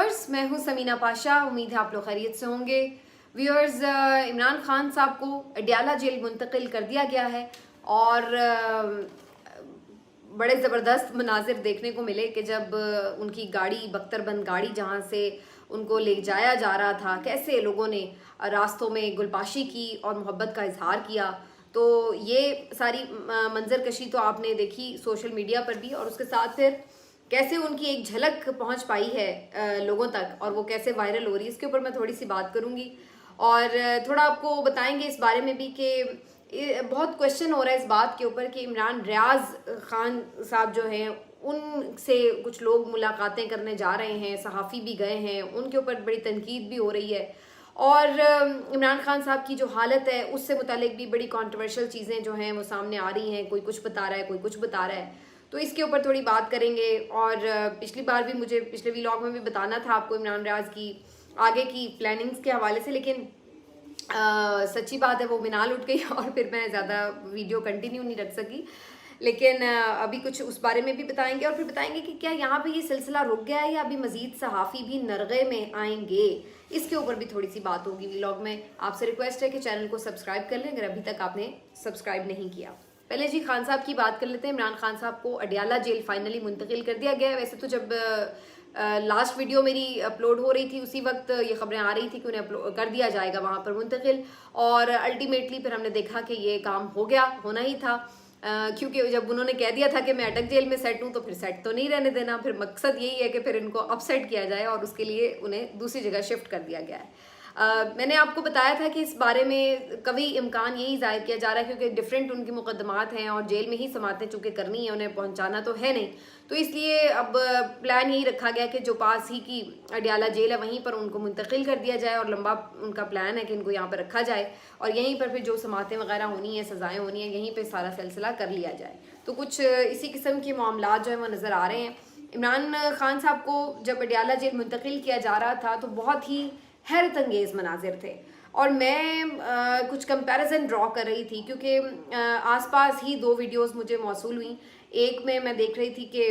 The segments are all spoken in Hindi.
व्यूअर्स, मैं हूं समीना पाशा। उम्मीद है आप लोग खैरियत से होंगे। व्यूअर्स, इमरान खान साहब को अडयाला जेल मुंतकिल कर दिया गया है और बड़े ज़बरदस्त मनाजिर देखने को मिले कि जब उनकी गाड़ी, बख्तरबंद गाड़ी जहां से उनको ले जाया जा रहा था, कैसे लोगों ने रास्तों में गुलपाशी की और मोहब्बत का इजहार किया। तो ये सारी मंजर कशी तो आपने देखी सोशल मीडिया पर भी, और उसके साथ फिर कैसे उनकी एक झलक पहुंच पाई है लोगों तक और वो कैसे वायरल हो रही है, इसके ऊपर मैं थोड़ी सी बात करूंगी। और थोड़ा आपको बताएंगे इस बारे में भी कि बहुत क्वेश्चन हो रहा है इस बात के ऊपर कि इमरान रियाज खान साहब जो हैं उनसे कुछ लोग मुलाकातें करने जा रहे हैं, सहाफ़ी भी गए हैं, उनके ऊपर बड़ी तनकीद भी हो रही है। और इमरान खान साहब की जो हालत है उससे मुतालिक भी बड़ी कंट्रोवर्शियल चीज़ें जो हैं वो सामने आ रही हैं। कोई कुछ बता रहा है, कोई कुछ बता रहा है, तो इसके ऊपर थोड़ी बात करेंगे। और पिछली बार भी मुझे पिछले व्लॉग में भी बताना था आपको इमरान रियाज की आगे की प्लानिंग्स के हवाले से, लेकिन सच्ची बात है वो मिनाल उठ गई और फिर मैं ज़्यादा वीडियो कंटिन्यू नहीं रख सकी। लेकिन अभी कुछ उस बारे में भी बताएंगे और फिर बताएंगे कि क्या यहाँ पे ये सिलसिला रुक गया है या अभी मजीद सहाफ़ी भी नरगे में आएंगे, इसके ऊपर भी थोड़ी सी बात होगी व्लॉग में। आपसे रिक्वेस्ट है कि चैनल को सब्सक्राइब कर लें अगर अभी तक आपने सब्सक्राइब नहीं किया। पहले जी खान साहब की बात कर लेते हैं। इमरान खान साहब को अडयाला जेल फाइनली मुंतकिल कर दिया गया है। वैसे तो जब लास्ट वीडियो मेरी अपलोड हो रही थी उसी वक्त ये खबरें आ रही थी कि उन्हें कर दिया जाएगा वहाँ पर मुंतकिल, और अल्टीमेटली फिर हमने देखा कि ये काम हो गया, होना ही था। क्योंकि जब उन्होंने कह दिया था कि मैं अटक जेल में सेट हूँ तो फिर सेट तो नहीं रहने देना, फिर मकसद यही है कि फिर इनको अपसेट किया जाए और उसके लिए उन्हें दूसरी जगह शिफ्ट कर दिया गया है। मैंने आपको बताया था कि इस बारे में कभी इम्कान यही जाहिर किया जा रहा है क्योंकि डिफरेंट उनकी मुकदमात हैं और जेल में ही समातें चूँकि करनी है, उन्हें पहुंचाना तो है नहीं, तो इसलिए अब प्लान यही रखा गया कि जो पास ही की अडयाला जेल है वहीं पर उनको मुंतकिल कर दिया जाए। और लंबा उनका प्लान है कि इनको यहाँ पर रखा जाए और यहीं पर फिर जो समातें वगैरह होनी है, सज़ाएँ होनी है, यहीं पर सारा सिलसिला कर लिया जाए। तो कुछ इसी किस्म के मामला जो है वो नज़र आ रहे हैं। इमरान खान साहब को जब अडयाला जेल मुंतकिल किया जा रहा था तो बहुत ही हैरत अंगेज़ मनाजिर थे और मैं कुछ कंपैरिजन ड्रॉ कर रही थी क्योंकि आसपास ही दो वीडियोस मुझे मौसूल हुई। एक में मैं देख रही थी कि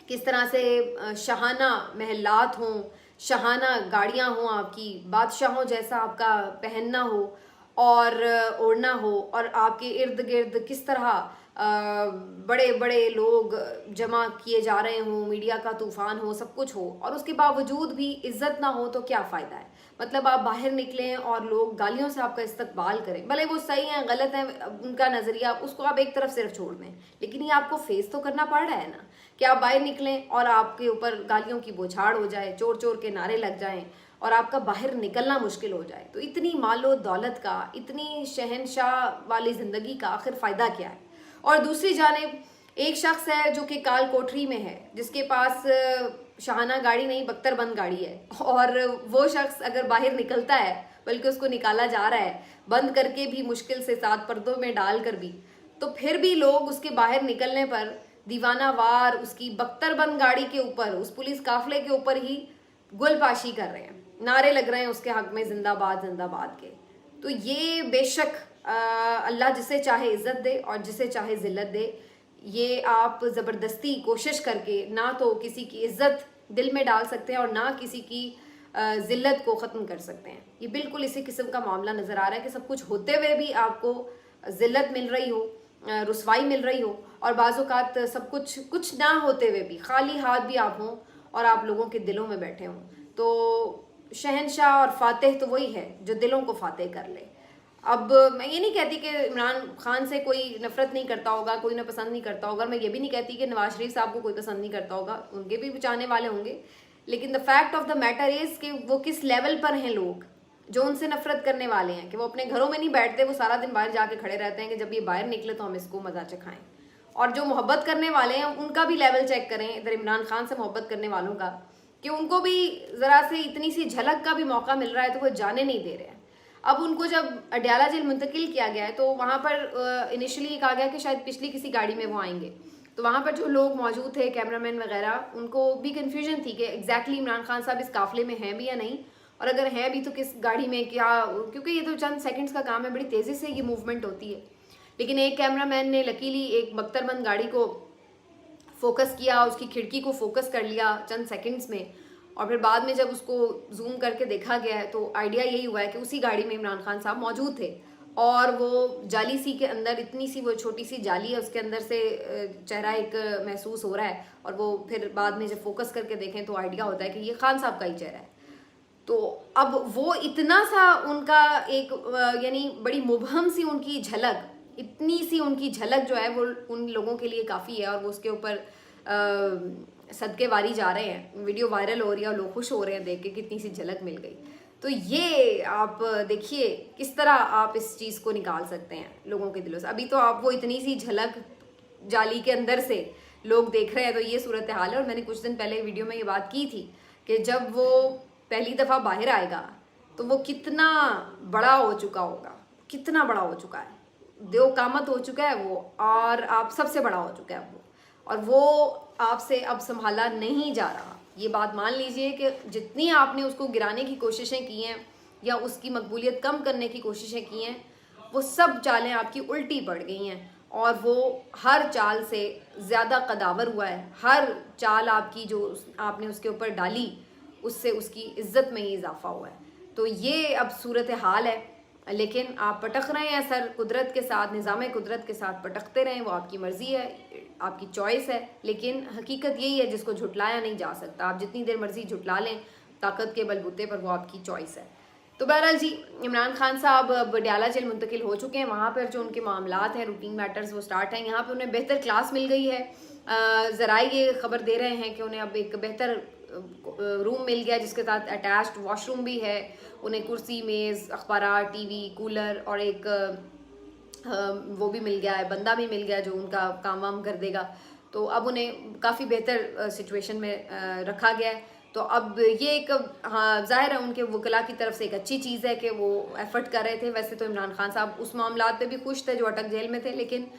किस तरह से शाहाना महलात हों, शाहाना गाड़ियाँ हों, आपकी बादशाहों जैसा आपका पहनना हो और ओढ़ना हो, और आपके इर्द गिर्द किस तरह बड़े बड़े लोग जमा किए जा रहे हों, मीडिया का तूफान हो, सब कुछ हो, और उसके बावजूद भी इज्जत ना हो तो क्या फ़ायदा है। मतलब आप बाहर निकलें और लोग गालियों से आपका इस्तकबाल करें, भले वो सही है गलत है उनका नज़रिया, उसको आप एक तरफ सिर्फ छोड़ दें, लेकिन ये आपको फेस तो करना पड़ रहा है ना कि आप बाहर निकलें और आपके ऊपर गालियों की बौछार हो जाए, चोर चोर के नारे लग जाएं और आपका बाहर निकलना मुश्किल हो जाए। तो इतनी मालो दौलत का, इतनी शहनशाह वाली ज़िंदगी का आखिर फ़ायदा क्या है। और दूसरी जानिब एक शख्स है जो कि काल कोठरी में है, जिसके पास शाहाना गाड़ी नहीं बख्तरबंद गाड़ी है, और वो शख्स अगर बाहर निकलता है, बल्कि उसको निकाला जा रहा है बंद करके भी, मुश्किल से 7 पर्दों में डाल कर भी, तो फिर भी लोग उसके बाहर निकलने पर दीवाना वार उसकी बख्तरबंद गाड़ी के ऊपर, उस पुलिस काफिले के ऊपर ही गुलपाशी कर रहे हैं, नारे लग रहे हैं उसके हक में जिंदाबाद जिंदाबाद के। तो ये बेशक अल्लाह जिसे चाहे इज्जत दे और जिसे चाहे जिल्लत दे। ये आप ज़बरदस्ती कोशिश करके ना तो किसी की इज्जत दिल में डाल सकते हैं और ना किसी की जिल्लत को ख़त्म कर सकते हैं। ये बिल्कुल इसी किस्म का मामला नज़र आ रहा है कि सब कुछ होते हुए भी आपको जिल्लत मिल रही हो, रुसवाई मिल रही हो, और बाज़-औक़ात सब कुछ ना होते हुए भी खाली हाथ भी आप हों और आप लोगों के दिलों में बैठे हों। तो शहनशाह और फातेह तो वही है जो दिलों को फातेह कर ले। अब मैं ये नहीं कहती कि इमरान खान से कोई नफरत नहीं करता होगा, कोई ना पसंद नहीं करता होगा, मैं ये भी नहीं कहती कि नवाज शरीफ साहब को कोई पसंद नहीं करता होगा, उनके भी चाहने वाले होंगे, लेकिन the fact of the matter is कि वो किस लेवल पर हैं लोग जो उनसे नफरत करने वाले हैं, कि वो अपने घरों में नहीं बैठते, वो सारा दिन बाहर जाके खड़े रहते हैं कि जब ये बाहर निकले तो हम इसको मजा चखाएं। और जो मोहब्बत करने वाले हैं उनका भी लेवल चेक करें इधर इमरान खान से मोहब्बत करने वालों का, कि उनको भी ज़रा से इतनी सी झलक का भी मौका मिल रहा है तो वो जाने नहीं दे रहे हैं। अब उनको जब अडयाला जेल मुंतकिल किया गया है तो वहाँ पर इनिशियली कहा गया कि शायद पिछली किसी गाड़ी में वो आएंगे, तो वहाँ पर जो लोग मौजूद थे, कैमरामैन वगैरह, उनको भी कन्फ्यूजन थी कि एग्जैक्टली इमरान खान साहब इस काफिले में हैं भी या नहीं, और अगर हैं भी तो किस गाड़ी में क्या, क्योंकि ये तो चंद सेकंड्स का काम है, बड़ी तेज़ी से ये मूवमेंट होती है। लेकिन एक कैमरामैन ने लकीली एक बख्तरबंद गाड़ी को फोकस किया, उसकी खिड़की को फोकस कर लिया चंद सेकंड्स में, और फिर बाद में जब उसको जूम करके देखा गया है तो आइडिया यही हुआ है कि उसी गाड़ी में इमरान खान साहब मौजूद थे, और वो जाली सी के अंदर, इतनी सी वो छोटी सी जाली है, उसके अंदर से चेहरा एक महसूस हो रहा है, और वो फिर बाद में जब फोकस करके देखें तो आइडिया होता है कि ये खान साहब का ही चेहरा है। तो अब वो इतना सा उनका एक यानी बड़ी मुबहम सी उनकी झलक, इतनी सी उनकी झलक जो है वो उन लोगों के लिए काफ़ी है, और वो उसके ऊपर सदके वारी जा रहे हैं, वीडियो वायरल हो रही है और लोग खुश हो रहे हैं देख के कितनी सी झलक मिल गई। तो ये आप देखिए किस तरह आप इस चीज़ को निकाल सकते हैं लोगों के दिलों से। अभी तो आप वो इतनी सी झलक जाली के अंदर से लोग देख रहे हैं, तो ये सूरत हाल है। और मैंने कुछ दिन पहले वीडियो में ये बात की थी कि जब वो पहली दफ़ा बाहर आएगा तो वो कितना बड़ा हो चुका होगा, कितना बड़ा हो चुका है, दो कामत हो चुका है वो, और आप सबसे बड़ा हो चुका है वो, और वो आपसे अब संभाला नहीं जा रहा। ये बात मान लीजिए कि जितनी आपने उसको गिराने की कोशिशें की हैं या उसकी मकबूलियत कम करने की कोशिशें की हैं, वो सब चालें आपकी उल्टी पड़ गई हैं, और वो हर चाल से ज़्यादा कदावर हुआ है। हर चाल आपकी जो आपने उसके ऊपर डाली उससे उसकी इज्जत में ही इजाफा हुआ है। तो ये अब सूरत हाल है, लेकिन आप पटक रहे हैं सर कुदरत के साथ, निज़ाम कुदरत के साथ पटकते रहें, वो आपकी मर्ज़ी है, आपकी चॉइस है। लेकिन हकीकत यही है जिसको झुटलाया नहीं जा सकता। आप जितनी देर मर्ज़ी झुटला लें ताकत के बलबूते पर, वो आपकी चॉइस है। तो बहरहाल जी, इमरान खान साहब बडियाला जेल मुंतकिल हो चुके हैं। वहाँ पर जो उनके मामलात हैं, रूटीन मैटर्स, वो स्टार्ट हैं। यहाँ पर उन्हें बेहतर क्लास मिल गई है। ज़रा ये खबर दे रहे हैं कि उन्हें अब एक बेहतर रूम मिल गया जिसके साथ अटैच्ड वॉशरूम भी है। उन्हें कुर्सी, मेज़, अखबार, टीवी, कूलर और एक वो भी मिल गया है, बंदा भी मिल गया जो उनका काम वाम कर देगा। तो अब उन्हें काफ़ी बेहतर सिचुएशन में रखा गया है। तो अब ये एक, हाँ ज़ाहिर है उनके वकला की तरफ से एक अच्छी चीज़ है कि वो एफर्ट कर रहे थे। वैसे तो इमरान खान साहब उस मामलात पे भी खुश थे जो अटक जेल में थे, लेकिन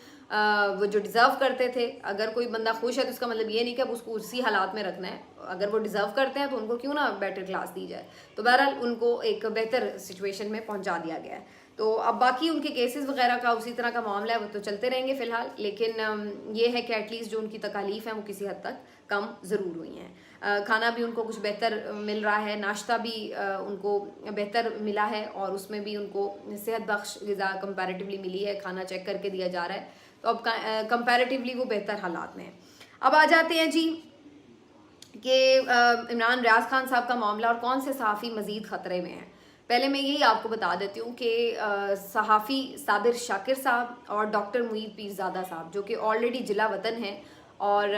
वो जो डिज़र्व करते थे, अगर कोई बंदा खुश है तो इसका मतलब ये नहीं कि अब उसको उसी हालात में रखना है। अगर वो डिज़र्व करते हैं तो उनको क्यों ना बेटर क्लास दी जाए। तो बहरहाल उनको एक बेहतर सिचुएशन में पहुंचा दिया गया है। तो अब बाकी उनके केसेस वगैरह का उसी तरह का मामला है, वो तो चलते रहेंगे फ़िलहाल। लेकिन ये है कि एटलीस्ट जो उनकी तकालीफ हैं वो किसी हद तक कम ज़रूर हुई हैं। खाना भी उनको कुछ बेहतर मिल रहा है, नाश्ता भी उनको बेहतर मिला है, और उसमें भी उनको सेहत बख्श ग़िज़ा कंपैरेटिवली मिली है। खाना चेक करके दिया जा रहा है, तो अब कंपैरेटिवली वो बेहतर हालात में है। अब आ जाते हैं जी कि इमरान रियाज खान साहब का मामला और कौन से सहाफ़ी मज़ीद ख़तरे में हैं। पहले मैं यही आपको बता देती हूँ कि सहाफ़ी साबिर शाकिर साहब और डॉक्टर मुईद पीरज़ादा साहब, जो कि ऑलरेडी जिला वतन हैं और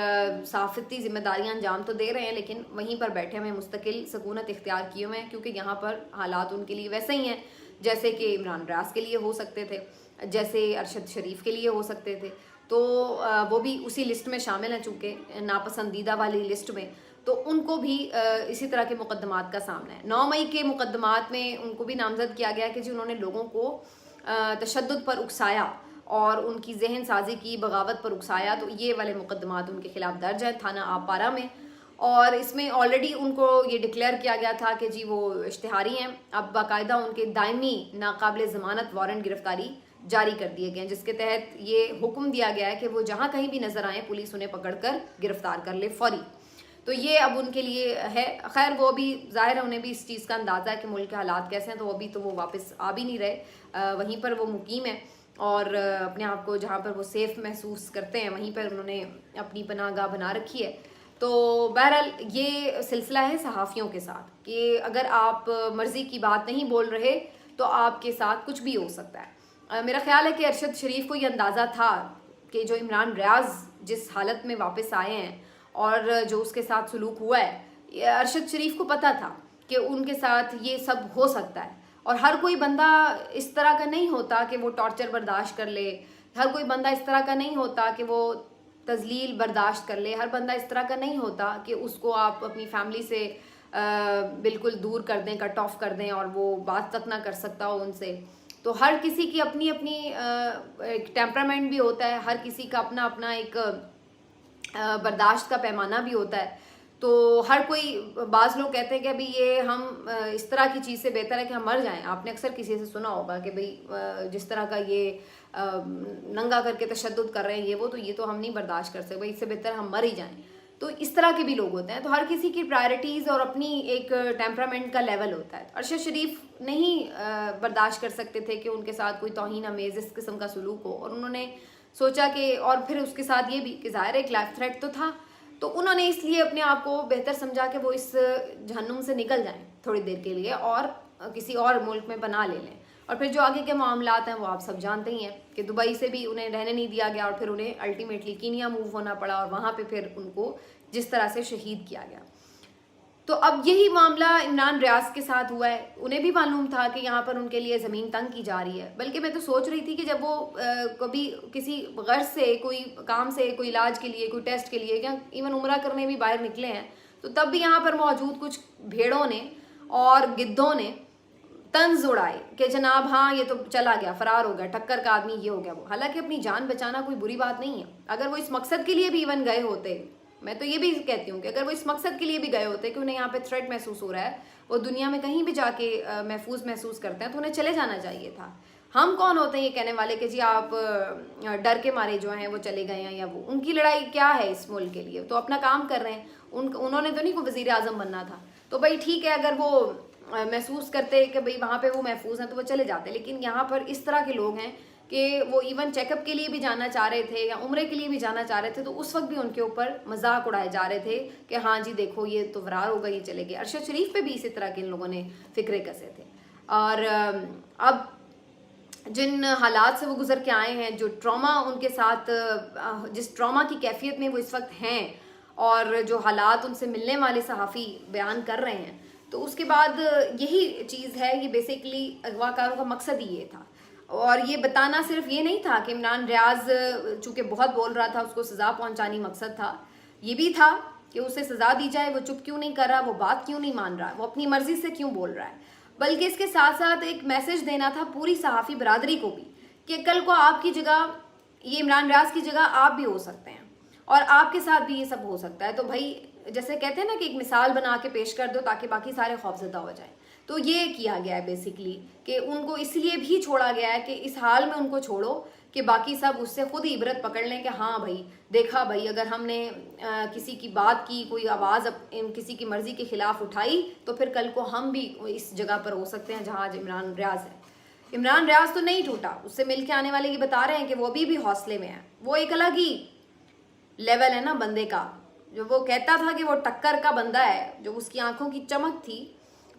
सहाफ़ती ज़िम्मेदारियाँ अंजाम तो दे रहे हैं, लेकिन वहीं पर बैठे हुए मुस्तकिल सकूनत इख्तियार किए हुए हैं, क्योंकि यहाँ पर हालात उनके लिए वैसे ही हैं जैसे कि इमरान रियाज के लिए हो सकते थे, जैसे अरशद शरीफ के लिए हो सकते थे। तो वो भी उसी लिस्ट में शामिल हैं, चूँकि नापसंदीदा वाली लिस्ट में, तो उनको भी इसी तरह के मुकदमात का सामना है। 9 मई के मुकदमात में उनको भी नामजद किया गया कि जी उन्होंने लोगों को तशद्दुद पर उकसाया और उनकी जहन साजी की, बगावत पर उकसाया। तो ये वाले मुकदमात उनके खिलाफ दर्ज है थाना आपारा में, और इसमें ऑलरेडी उनको ये डिक्लेयर किया गया था कि जी वो इश्तिहारी हैं। अब बाकायदा उनके दायमी नाकाबिल ज़मानत वारंट गिरफ्तारी जारी कर दिए गए हैं, जिसके तहत ये हुक्म दिया गया है कि वो जहाँ कहीं भी नज़र आए पुलिस उन्हें पकड़कर गिरफ्तार कर ले फौरी। तो ये अब उनके लिए है। खैर वो भी ज़ाहिर है उन्हें भी इस चीज़ का अंदाज़ा है कि मुल्क के हालात कैसे हैं, तो अभी तो वो वापस आ भी नहीं रहे, वहीं पर वो मुकीम है और अपने आप को जहाँ पर वो सेफ़ महसूस करते हैं वहीं पर उन्होंने अपनी पनाहगाह बना रखी है। तो बहरहाल ये सिलसिला है सहाफ़ियों के साथ कि अगर आप मर्ज़ी की बात नहीं बोल रहे तो आपके साथ कुछ भी हो सकता है। मेरा ख्याल है कि अरशद शरीफ को ये अंदाज़ा था कि जो इमरान रियाज जिस हालत में वापस आए हैं और जो उसके साथ सलूक हुआ है, ये अरशद शरीफ को पता था कि उनके साथ ये सब हो सकता है। और हर कोई बंदा इस तरह का नहीं होता कि वो टॉर्चर बर्दाश्त कर ले, हर कोई बंदा इस तरह का नहीं होता कि वो तज़लील बर्दाश्त कर ले, हर बंदा इस तरह का नहीं होता कि उसको आप अपनी फैमिली से बिल्कुल दूर कर दें, कट ऑफ कर दें और वो बात तक ना कर सकता हो उनसे। तो हर किसी की अपनी अपनी एक टेम्परामेंट भी होता है, हर किसी का अपना अपना एक बर्दाश्त का पैमाना भी होता है। तो हर कोई, बाज़ लोग कहते हैं कि अभी ये हम इस तरह की चीज़ से बेहतर है कि हम मर जाएं। आपने अक्सर किसी से सुना होगा कि भाई जिस तरह का ये नंगा करके तशद्दुद कर रहे हैं ये वो, तो ये तो हम नहीं बर्दाश्त कर सकते भाई, इससे बेहतर हम मर ही जाएं। तो इस तरह के भी लोग होते हैं। तो हर किसी की प्रायोरिटीज़ और अपनी एक टेम्परामेंट का लेवल होता है। अरशद शरीफ नहीं बर्दाश्त कर सकते थे कि उनके साथ कोई तौहीन आमेज़ इस किस्म का सलूक हो, और उन्होंने सोचा कि, और फिर उसके साथ ये भी कि ज़ाहिर एक लाइफ थ्रेट तो था, तो उन्होंने इसलिए अपने आप को बेहतर समझा कि वो इस जहन्नुम से निकल जाएं थोड़ी देर के लिए और किसी और मुल्क में बना ले लें। और फिर जो आगे के मामलात हैं वो आप सब जानते ही हैं कि दुबई से भी उन्हें रहने नहीं दिया गया और फिर उन्हें अल्टीमेटली कीनिया मूव होना पड़ा और वहाँ पे फिर उनको जिस तरह से शहीद किया गया। तो अब यही मामला इमरान रियाज के साथ हुआ है। उन्हें भी मालूम था कि यहाँ पर उनके लिए ज़मीन तंग की जा रही है, बल्कि मैं तो सोच रही थी कि जब वो कभी किसी गर्ज से, कोई काम से, कोई इलाज के लिए, कोई टेस्ट के लिए, या इवन उम्रा करने भी बाहर निकले हैं, तो तब भी यहाँ पर मौजूद कुछ भेड़ों ने और गिद्धों ने तंज उड़ाए कि जनाब हाँ ये तो चला गया, फरार हो गया, टक्कर का आदमी ये हो गया वो। हालांकि अपनी जान बचाना कोई बुरी बात नहीं है। अगर वो इस मकसद के लिए भी इवन गए होते, मैं तो ये भी कहती हूँ कि अगर वो इस मकसद के लिए भी गए होते कि उन्हें यहाँ पे थ्रेट महसूस हो रहा है, वो दुनिया में कहीं भी जाके महफूज महसूस करते हैं, तो उन्हें चले जाना चाहिए था। हम कौन होते हैं ये कहने वाले कि जी आप डर के मारे जो हैं वो चले गए हैं, या वो उनकी लड़ाई क्या है इस मुल्क के लिए, तो अपना काम कर रहे हैं। उन्होंने तो नहीं कोई वज़ीर आज़म बनना था, तो भाई ठीक है, अगर वो महसूस करते कि भाई वहाँ पे वो महफूज हैं तो वो चले जाते। लेकिन यहाँ पर इस तरह के लोग हैं कि वो इवन चेकअप के लिए भी जाना चाह रहे थे या उम्रे के लिए भी जाना चाह रहे थे, तो उस वक्त भी उनके ऊपर मजाक उड़ाए जा रहे थे कि हाँ जी देखो ये तो फरार हो गए, ये चले गए। अरशद शरीफ पे भी इसी तरह के इन लोगों ने फिक्रे कसे थे। और अब जिन हालात से वो गुजर के आए हैं, जो ट्रॉमा उनके साथ, जिस ट्रॉमा की कैफियत में वो इस वक्त हैं, और जो हालात उनसे मिलने वाले सहाफ़ी बयान कर रहे हैं, तो उसके बाद यही चीज़ है। ये बेसिकली अगवाकारों का मकसद ही ये था। और ये बताना सिर्फ ये नहीं था कि इमरान रियाज चूँकि बहुत बोल रहा था, उसको सज़ा पहुंचानी मकसद था, ये भी था कि उसे सज़ा दी जाए। वो चुप क्यों नहीं कर रहा, वो बात क्यों नहीं मान रहा, वो अपनी मर्ज़ी से क्यों बोल रहा है। बल्कि इसके साथ साथ एक मैसेज देना था पूरी सहाफ़ी बरादरी को भी कि कल को आपकी जगह, ये इमरान रियाज की जगह आप भी हो सकते हैं और आपके साथ भी ये सब हो सकता है। तो भाई जैसे कहते हैं ना कि एक मिसाल बना के पेश कर दो ताकि बाकी सारे खौफजदा हो जाएं, तो ये किया गया है बेसिकली कि उनको इसलिए भी छोड़ा गया है कि इस हाल में उनको छोड़ो कि बाकी सब उससे खुद ही इबरत पकड़ लें कि हाँ भाई देखा भाई, अगर हमने किसी की बात की, कोई आवाज़ किसी की मर्ज़ी के ख़िलाफ़ उठाई, तो फिर कल को हम भी इस जगह पर हो सकते हैं जहाँ आज इमरान रियाज है। इमरान रियाज तो नहीं टूटा, उससे मिल के आने वाले ये बता रहे हैं कि वो अभी भी हौसले में है। वो एक अलग ही लेवल है ना बंदे का, जो वो कहता था कि वो टक्कर का बंदा है, जो उसकी आंखों की चमक थी,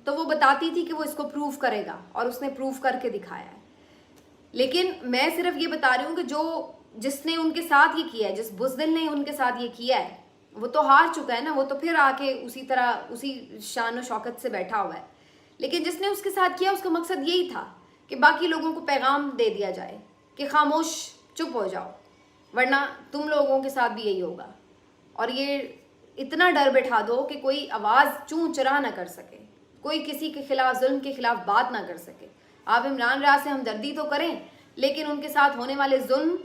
तो वो बताती थी कि वो इसको प्रूव करेगा, और उसने प्रूव करके दिखाया है। लेकिन मैं सिर्फ ये बता रही हूँ कि जिसने उनके साथ ये किया है, जिस बुज़दिल ने उनके साथ ये किया है, वो तो हार चुका है ना, वो तो फिर आके उसी तरह उसी शान और शौकत से बैठा हुआ है। लेकिन जिसने उसके साथ किया उसका मकसद यही था कि बाकी लोगों को पैगाम दे दिया जाए कि खामोश चुप हो जाओ, वरना तुम लोगों के साथ भी यही होगा। और ये इतना डर बैठा दो कि कोई आवाज़ चूं चरा ना कर सके, कोई किसी के खिलाफ, जुल्म के खिलाफ बात ना कर सके। आप इमरान रियाज से हमदर्दी तो करें, लेकिन उनके साथ होने वाले जुल्म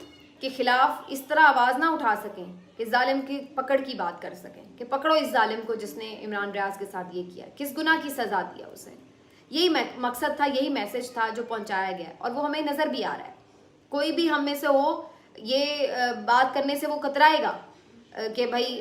के खिलाफ इस तरह आवाज़ ना उठा सकें कि जालिम की पकड़ की बात कर सकें कि पकड़ो इस जालिम को जिसने इमरान रियाज के साथ ये किया, किस गुनाह की सज़ा दिया उसे। यही मकसद था, यही मैसेज था जो पहुँचाया गया, और वो हमें नज़र भी आ रहा है। कोई भी हम में से हो ये बात करने से वो कतराएगा कि भाई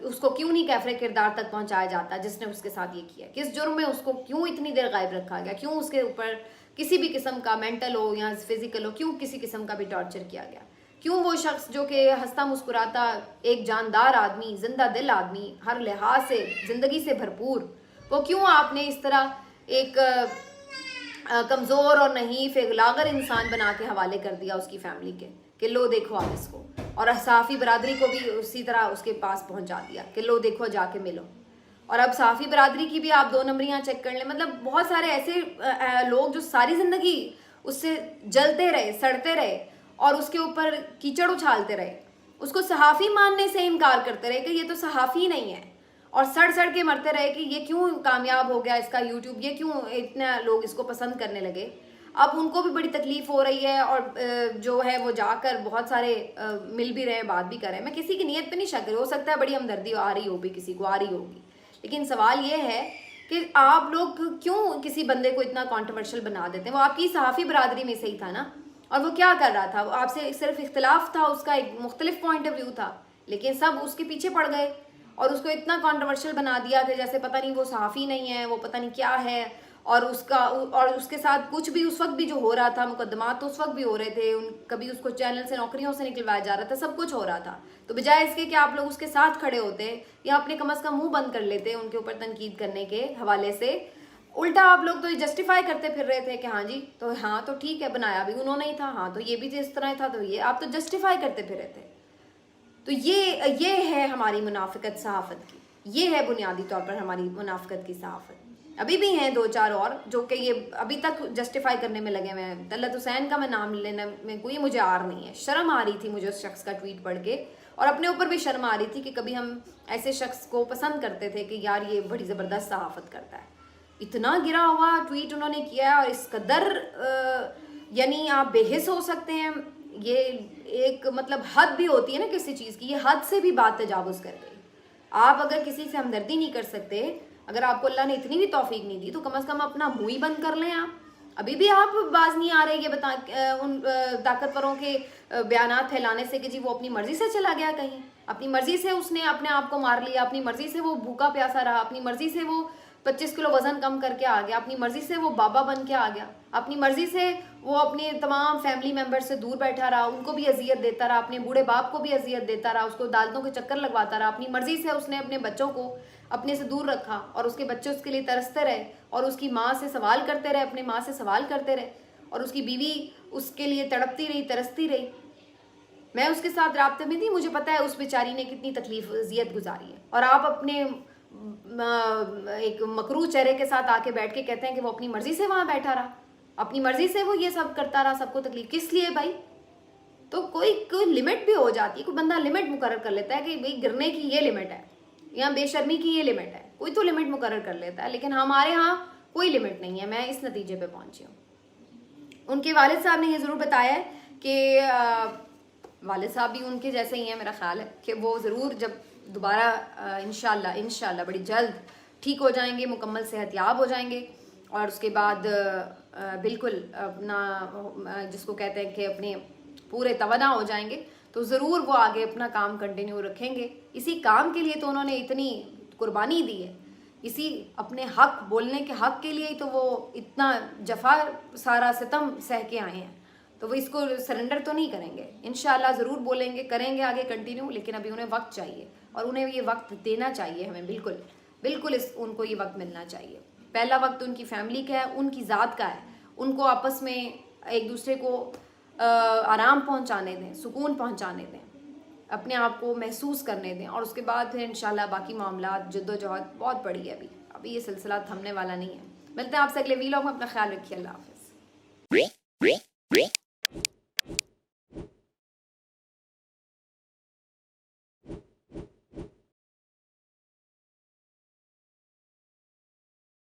उसको क्यों नहीं कैफरे किरदार तक पहुंचाया जाता जिसने उसके साथ ये किया, किस जुर्म में उसको क्यों इतनी देर गायब रखा गया, क्यों उसके ऊपर किसी भी किस्म का मेंटल हो या फिजिकल हो, क्यों किसी किस्म का भी टॉर्चर किया गया, क्यों वो शख्स जो कि हंसता मुस्कुराता एक जानदार आदमी, जिंदा दिल आदमी, हर लिहाज से ज़िंदगी से भरपूर, वो क्यों आपने इस तरह एक कमज़ोर और नहीफ एक लागर इंसान बना के हवाले कर दिया उसकी फैमिली के कि लो देखो आप इसको, और सहाफ़ी बरादरी को भी उसी तरह उसके पास पहुंचा दिया कि लो देखो जाके मिलो। और अब सहाफ़ी बरादरी की भी आप 2 नंबरियाँ चेक कर लें। मतलब बहुत सारे ऐसे लोग जो सारी ज़िंदगी उससे जलते रहे, सड़ते रहे और उसके ऊपर कीचड़ उछालते रहे, उसको सहाफ़ी मानने से इनकार करते रहे कि ये तो सहाफ़ी नहीं है, और सड़ सड़ के मरते रहे कि ये क्यों कामयाब हो गया इसका यूट्यूब, ये क्यों इतना लोग इसको पसंद करने लगे। अब उनको भी बड़ी तकलीफ़ हो रही है, और जो है वो जाकर बहुत सारे मिल भी रहे हैं, बात भी कर रहे हैं। मैं किसी की नीयत पे नहीं शक रही, हो सकता है बड़ी हमदर्दी आ रही होगी, किसी को आ रही होगी, लेकिन सवाल ये है कि आप लोग क्यों किसी बंदे को इतना कॉन्ट्रोवर्शियल बना देते हैं। वो आपकी सहाफ़ी बरादरी में से ही था ना, और वो क्या कर रहा था, वो आपसे सिर्फ इख्तलाफ था, उसका एक मुख्तलिफ पॉइंट ऑफ व्यू था, लेकिन सब उसके पीछे पड़ गए। और उसको इतना कंट्रोवर्शियल बना दिया कि जैसे पता नहीं वो सहाफ़ी नहीं है, वो पता नहीं क्या है। और उसके साथ कुछ भी उस वक्त भी जो हो रहा था, मुकदमात तो उस वक्त भी हो रहे थे, कभी उसको चैनल से नौकरियों से निकलवाया जा रहा था, सब कुछ हो रहा था। तो बजाय इसके कि आप लोग उसके साथ खड़े होते या अपने कम अज़ कम मुंह बंद कर लेते उनके ऊपर तनकीद करने के हवाले से, उल्टा आप लोग तो ये जस्टिफाई करते फिर रहे थे कि हाँ तो ठीक है, बनाया भी उन्होंने ही था, हाँ तो ये भी इस तरह था, तो ये आप तो जस्टिफाई करते फिर रहे थे। तो ये है हमारी मुनाफिकत सहाफ़त की, ये है बुनियादी तौर पर हमारी मुनाफिकत की सहाफ़त। अभी भी हैं दो चार और जो कि ये अभी तक जस्टिफाई करने में लगे हुए हैं। तलत हुसैन का मैं नाम लेने में कोई मुझे आर नहीं है, शर्म आ रही थी मुझे उस शख्स का ट्वीट पढ़ के, और अपने ऊपर भी शर्म आ रही थी कि कभी हम ऐसे शख्स को पसंद करते थे कि यार ये बड़ी ज़बरदस्त सहाफ़त करता है। इतना गिरा हुआ ट्वीट उन्होंने किया और इस कदर यानी आप बेहिस हो सकते हैं। ये एक मतलब हद भी होती है ना किसी चीज़ की, ये हद से भी बात तजावुज़ कर गई। आप अगर किसी से हमदर्दी नहीं कर सकते, अगर आपको अल्लाह ने इतनी भी तौफीक नहीं दी, तो कम से कम अपना मुंह ही बंद कर लें। आप अभी भी आप बाज नहीं आ रहे ये उन ताकतवरों के बयानात फैलाने से कि जी वो अपनी मर्जी से चला गया कहीं, अपनी मर्जी से उसने अपने आप को मार लिया, अपनी मर्जी से वो भूखा प्यासा रहा, अपनी मर्जी से वो 25 किलो वजन कम करके आ गया, अपनी मर्जी से वो बाबा बन के आ गया, अपनी मर्जी से वो अपने तमाम फैमिली मेम्बर से दूर बैठा रहा, उनको भी अजियत देता रहा, अपने बूढ़े बाप को भी अजियत देता रहा, उसको अदालतों के चक्कर लगवाता रहा, अपनी मर्जी से उसने अपने बच्चों को अपने से दूर रखा और उसके बच्चे उसके लिए तरसते रहे और उसकी माँ से सवाल करते रहे, अपने माँ से सवाल करते रहे, और उसकी बीवी उसके लिए तड़पती रही, तरसती रही। मैं उसके साथ राब्ते में थी, मुझे पता है उस बेचारी ने कितनी तकलीफ अजियत गुजारी है। और आप अपने एक मकरू चेहरे के साथ आके बैठ के कहते हैं कि वो अपनी मर्जी से वहां बैठा रहा, अपनी मर्जी से वो ये सब करता रहा, सबको तकलीफ किस लिए भाई? तो कोई लिमिट भी हो जाती है, कोई बंदा लिमिट मुकर्रर कर लेता है कि भाई गिरने की ये लिमिट है या बेशर्मी की ये लिमिट है, कोई तो लिमिट मुकर्रर कर लेता है, लेकिन हमारे यहाँ कोई लिमिट नहीं है। मैं इस नतीजे पे पहुंची हूँ। उनके वालिद साहब ने ये ज़रूर बताया है कि वालिद साहब भी उनके जैसे ही हैं, मेरा ख्याल है कि वो ज़रूर जब दोबारा इंशाल्लाह बड़ी जल्द ठीक हो जाएंगे, मुकम्मल सेहतयाब हो जाएंगे, और उसके बाद बिल्कुल अपना जिसको कहते हैं कि अपने पूरे तवाना हो जाएंगे, तो ज़रूर वो आगे अपना काम कंटिन्यू रखेंगे। इसी काम के लिए तो उन्होंने इतनी कुर्बानी दी है, इसी अपने हक बोलने के हक के लिए ही तो वो इतना जफा सारा सितम सह के आए हैं, तो वो इसको सरेंडर तो नहीं करेंगे। इंशाल्लाह ज़रूर बोलेंगे, करेंगे आगे कंटिन्यू, लेकिन अभी उन्हें वक्त चाहिए और उन्हें ये वक्त देना चाहिए। हमें बिल्कुल उनको ये वक्त मिलना चाहिए। पहला वक्त उनकी फैमिली का है, उनकी ज़ात का है, उनको आपस में एक दूसरे को आराम पहुंचाने दें, सुकून पहुंचाने दें, अपने आप को महसूस करने दें, और उसके बाद फिर इंशाल्लाह बाकी मामलात जद्दोजहद बहुत बड़ी है। अभी ये सिलसिला थमने वाला नहीं है। मिलते हैं आपसे अगले वीलॉग में। अपना ख्याल रखिए। अल्लाह हाफ़िज़।